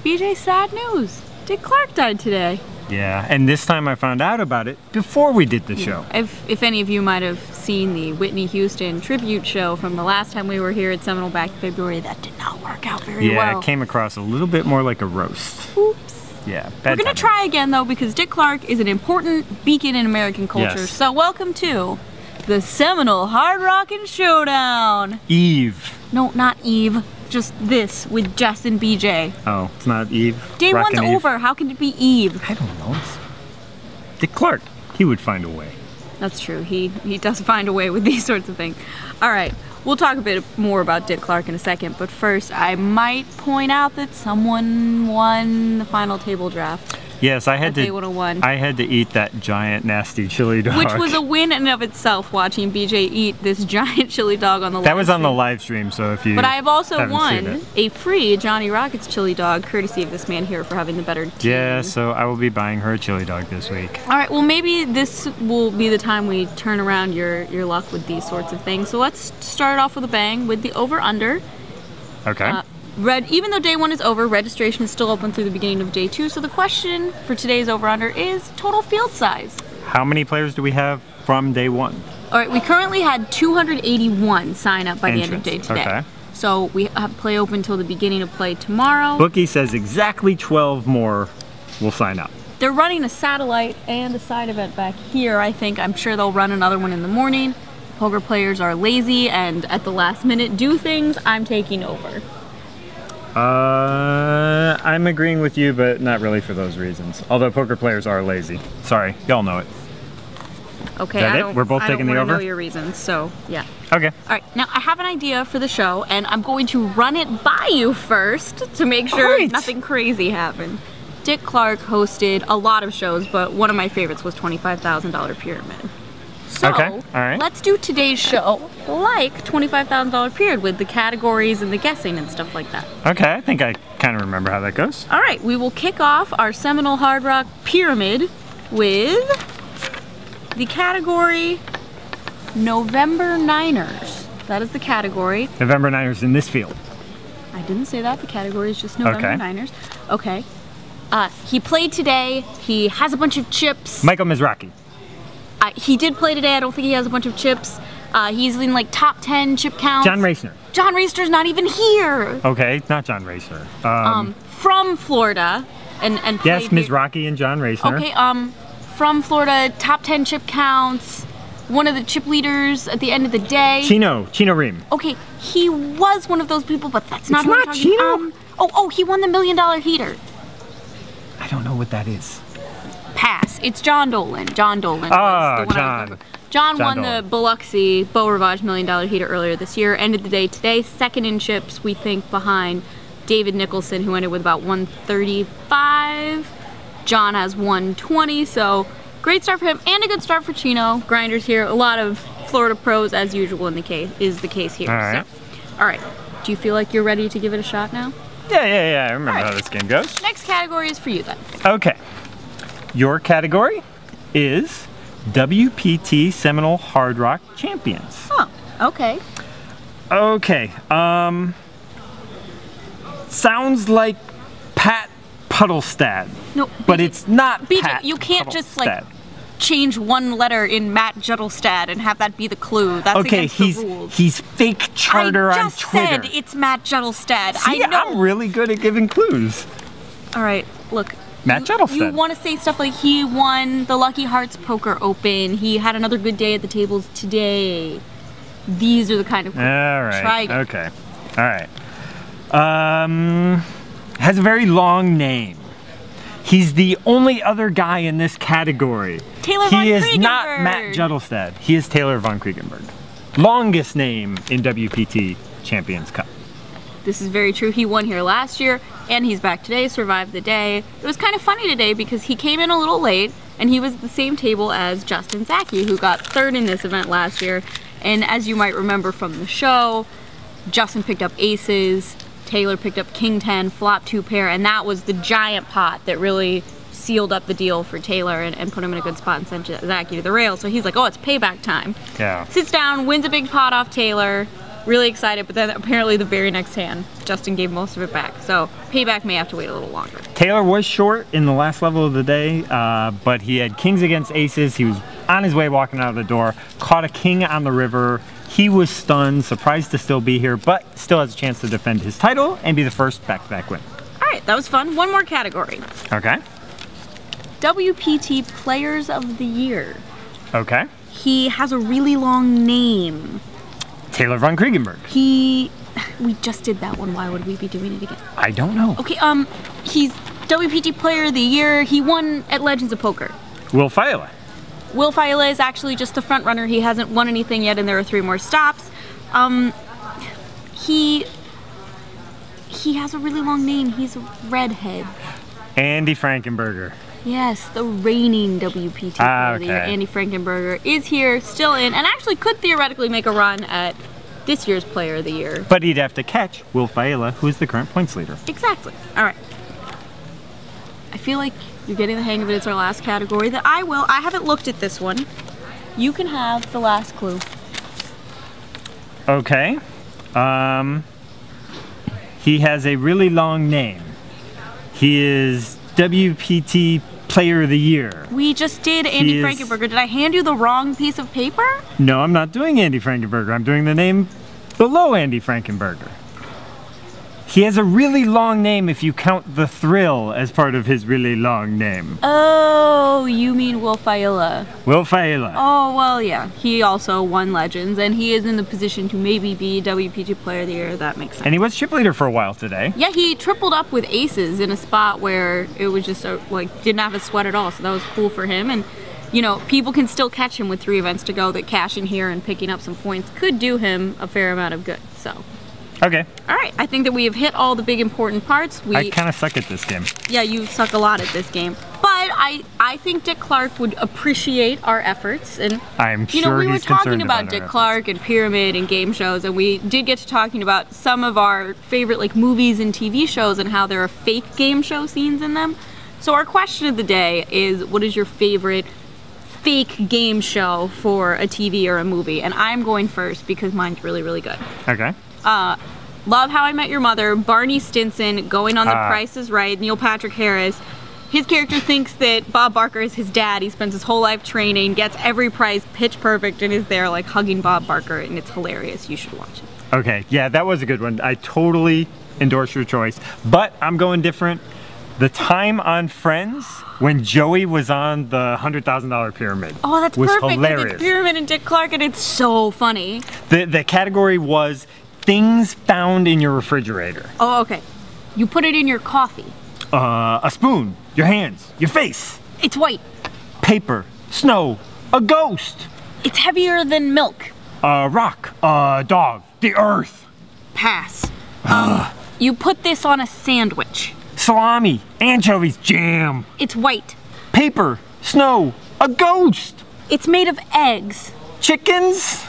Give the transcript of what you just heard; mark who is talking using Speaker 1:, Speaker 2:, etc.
Speaker 1: BJ, sad news. Dick Clark died today.
Speaker 2: Yeah, and this time I found out about it before we did the show.
Speaker 1: If any of you might have seen the Whitney Houston tribute show from the last time we were here at Seminole back in February, that did not work out very well.
Speaker 2: Yeah, it came across a little bit more like a roast.
Speaker 1: Oops.
Speaker 2: Yeah, bad
Speaker 1: We're going to try again, though, because Dick Clark is an important beacon in American culture.
Speaker 2: Yes.
Speaker 1: So welcome to the Seminole Hard Rock Showdown.
Speaker 2: Eve.
Speaker 1: No, not Eve. Just this with Jess and BJ.
Speaker 2: Oh, it's not Eve?
Speaker 1: Day
Speaker 2: Rockin'
Speaker 1: one's
Speaker 2: Eve?
Speaker 1: over. How can it be Eve?
Speaker 2: I don't know. It's Dick Clark. He would find a way.
Speaker 1: That's true. He does find a way with these sorts of things. All right. We'll talk a bit more about Dick Clark in a second, but first I might point out that someone won the final table draft.
Speaker 2: Yes, I had to.
Speaker 1: Day 101.
Speaker 2: I had to eat that giant nasty chili dog.
Speaker 1: Which was a win in and of itself, watching BJ eat this giant chili dog on the live
Speaker 2: That was on the
Speaker 1: stream.
Speaker 2: live stream, so if you
Speaker 1: But I have also
Speaker 2: haven't seen
Speaker 1: won
Speaker 2: it.
Speaker 1: a free Johnny Rockets chili dog, courtesy of this man here for having the better team.
Speaker 2: Yeah, so I will be buying her a chili dog this week.
Speaker 1: All right, well maybe this will be the time we turn around your luck with these sorts of things. So let's start off with a bang with the over-under.
Speaker 2: Okay.
Speaker 1: Even though day one is over, registration is still open through the beginning of day two. So the question for today's over-under is total field size.
Speaker 2: How many players do we have from day one?
Speaker 1: All right, we currently had 281 sign up by the end of day today.
Speaker 2: Okay.
Speaker 1: So we have play open until the beginning of play tomorrow.
Speaker 2: Bookie says exactly 12 more will sign up.
Speaker 1: They're running a satellite and a side event back here, I think. I'm sure they'll run another one in the morning. Poker players are lazy and at the last minute do things. I'm taking over.
Speaker 2: I'm agreeing with you, but not really for those reasons. Although poker players are lazy. Sorry, y'all know it.
Speaker 1: Okay,
Speaker 2: Is that it? We're both taking the over?
Speaker 1: I don't know your reasons, so yeah.
Speaker 2: Okay.
Speaker 1: All right, now I have an idea for the show, and I'm going to run it by you first to make sure
Speaker 2: Great.
Speaker 1: nothing crazy happened. Dick Clark hosted a lot of shows, but one of my favorites was $25,000 Pyramid. So,
Speaker 2: Okay, all right.
Speaker 1: let's do today's show like $25,000 Pyramid with the categories and the guessing and stuff like that.
Speaker 2: Okay, I think I kind of remember how that goes.
Speaker 1: All right, we will kick off our Seminole Hard Rock Pyramid with the category November Niners. That is the category.
Speaker 2: November Niners in this field.
Speaker 1: I didn't say that. The category is just November
Speaker 2: Okay.
Speaker 1: Niners. Okay. He played today. He has a bunch of chips.
Speaker 2: Michael Mizrachi.
Speaker 1: He did play today. I don't think he has a bunch of chips. He's in like top 10 chip counts.
Speaker 2: John Racner.
Speaker 1: John Racer's not even here.
Speaker 2: Okay, not John Racner.
Speaker 1: From Florida and played
Speaker 2: Yes,
Speaker 1: here.
Speaker 2: Mizrachi and John Racner.
Speaker 1: Okay, from Florida, top 10 chip counts, one of the chip leaders at the end of the day.
Speaker 2: Chino Ream.
Speaker 1: Okay, he was one of those people, but that's not
Speaker 2: It's
Speaker 1: who I'm
Speaker 2: not
Speaker 1: talking
Speaker 2: Chino.
Speaker 1: Oh, he won the $1 million heater.
Speaker 2: I don't know what that is.
Speaker 1: Pass. It's John Dolan. John Dolan.
Speaker 2: Ah,
Speaker 1: was the one I
Speaker 2: John.
Speaker 1: remember. John won
Speaker 2: Dolan.
Speaker 1: the Biloxi Beau Rivage $1 million heater earlier this year. Ended the day today, second in chips, we think, behind David Nicholson, who ended with about 135. John has 120, so great start for him and a good start for Chino. Grinders here, a lot of Florida pros as usual in the case here.
Speaker 2: All right.
Speaker 1: So, all right. Do you feel like you're ready to give it a shot now?
Speaker 2: Yeah, I remember
Speaker 1: All right.
Speaker 2: how this game goes.
Speaker 1: Next category is for you then.
Speaker 2: Okay. Your category is WPT Seminole Hard Rock Champions.
Speaker 1: Oh, okay.
Speaker 2: Okay. Sounds like Pat Puddlestad.
Speaker 1: No,
Speaker 2: But it's not
Speaker 1: BJ,
Speaker 2: Pat
Speaker 1: you can't just like
Speaker 2: Puddlestad.
Speaker 1: change one letter in Matt Juttelstad and have that be the clue. That's
Speaker 2: Okay,
Speaker 1: against the rules.
Speaker 2: he's fake charter
Speaker 1: I
Speaker 2: on
Speaker 1: just
Speaker 2: Twitter.
Speaker 1: said it's Matt Juttelstad.
Speaker 2: See,
Speaker 1: I know.
Speaker 2: I'm really good at giving clues.
Speaker 1: All right, look.
Speaker 2: Matt Juttelstad.
Speaker 1: You want to say stuff like he won the Lucky Hearts Poker Open. He had another good day at the tables today. These are the kind of clues.
Speaker 2: All right.
Speaker 1: Try again.
Speaker 2: Okay. All right. Has a very long name. He's the only other guy in this category.
Speaker 1: Taylor Von
Speaker 2: He is
Speaker 1: Kriegenberg.
Speaker 2: not Matt Juttelstad. He is Taylor Von Kriegenberg. Longest name in WPT Champions Cup.
Speaker 1: This is very true. He won here last year, and he's back today, survived the day. It was kind of funny today because he came in a little late, and he was at the same table as Justin Zaki, who got third in this event last year. And as you might remember from the show, Justin picked up aces, Taylor picked up king 10, flop 2 pair, and that was the giant pot that really sealed up the deal for Taylor and put him in a good spot and sent Zaki to the rail. So he's like, oh, it's payback time.
Speaker 2: Yeah.
Speaker 1: Sits down, wins a big pot off Taylor, Really excited, but then apparently the very next hand, Justin gave most of it back. So payback may have to wait a little longer.
Speaker 2: Taylor was short in the last level of the day, but he had kings against aces. He was on his way walking out of the door, caught a king on the river. He was stunned, surprised to still be here, but still has a chance to defend his title and be the first back-to-back win.
Speaker 1: All right, that was fun. One more category.
Speaker 2: Okay.
Speaker 1: WPT Players of the Year.
Speaker 2: Okay.
Speaker 1: He has a really long name.
Speaker 2: Taylor von Kriegenberg.
Speaker 1: We just did that one. Why would we be doing it again?
Speaker 2: I don't know.
Speaker 1: Okay, he's WPT Player of the Year. He won at Legends of Poker.
Speaker 2: Will Faila.
Speaker 1: Will Faila is actually just the front runner. He hasn't won anything yet, and there are 3 more stops. He has a really long name. He's a redhead.
Speaker 2: Andy Frankenberger.
Speaker 1: Yes, the reigning WPT Player of the Year. Andy Frankenberger is here, still in, and actually could theoretically make a run at this year's Player of the Year.
Speaker 2: But he'd have to catch Will Faila, who is the current points leader.
Speaker 1: Exactly. All right. I feel like you're getting the hang of it. It's our last category that I haven't looked at this one. You can have the last clue.
Speaker 2: Okay. He has a really long name. He is WPT Player of the Year.
Speaker 1: We just did Andy Frankenberger. Did I hand you the wrong piece of paper?
Speaker 2: No, I'm not doing Andy Frankenberger. I'm doing the name below Andy Frankenberger. He has a really long name if you count the thrill as part of his really long name.
Speaker 1: Oh, you mean Will Faila.
Speaker 2: Will Faila.
Speaker 1: Oh, well, yeah. He also won Legends, and he is in the position to maybe be WPT Player of the Year. That makes sense.
Speaker 2: And he was chip leader for a while today.
Speaker 1: Yeah, he tripled up with aces in a spot where it was just, like, didn't have a sweat at all, so that was cool for him. And, you know, people can still catch him with 3 events to go, that cashing here and picking up some points could do him a fair amount of good, so.
Speaker 2: Okay.
Speaker 1: All right, I think that we have hit all the big important parts.
Speaker 2: I kind of suck at this game.
Speaker 1: Yeah, you suck a lot at this game. But I think Dick Clark would appreciate our efforts. And
Speaker 2: I'm sure
Speaker 1: you know, we were
Speaker 2: he's
Speaker 1: talking
Speaker 2: concerned
Speaker 1: about Dick Clark and Pyramid and game shows, and we did get to talking about some of our favorite like movies and TV shows and how there are fake game show scenes in them. So our question of the day is, what is your favorite fake game show for a TV or a movie? And I'm going first because mine's really, really good.
Speaker 2: Okay.
Speaker 1: Love How I Met Your Mother, Barney Stinson going on The Price is Right, Neil Patrick Harris. His character thinks that Bob Barker is his dad. He spends his whole life training, gets every prize pitch perfect, and is there like hugging Bob Barker, and it's hilarious. You should watch it.
Speaker 2: Okay, yeah, that was a good one. I totally endorse your choice, but I'm going different. The time on Friends when Joey was on the $100,000 pyramid.
Speaker 1: Oh, that's
Speaker 2: was
Speaker 1: perfect.
Speaker 2: Hilarious.
Speaker 1: It's Pyramid and Dick Clark, and it's so funny.
Speaker 2: The category was things found in your refrigerator.
Speaker 1: Oh, okay. You put it in your coffee.
Speaker 2: A spoon, your hands, your face.
Speaker 1: It's white.
Speaker 2: Paper, snow, a ghost.
Speaker 1: It's heavier than milk.
Speaker 2: A rock, a dog, the earth.
Speaker 1: Pass. You put this on a sandwich.
Speaker 2: Salami, anchovies, jam.
Speaker 1: It's white.
Speaker 2: Paper, snow, a ghost.
Speaker 1: It's made of eggs.
Speaker 2: Chickens.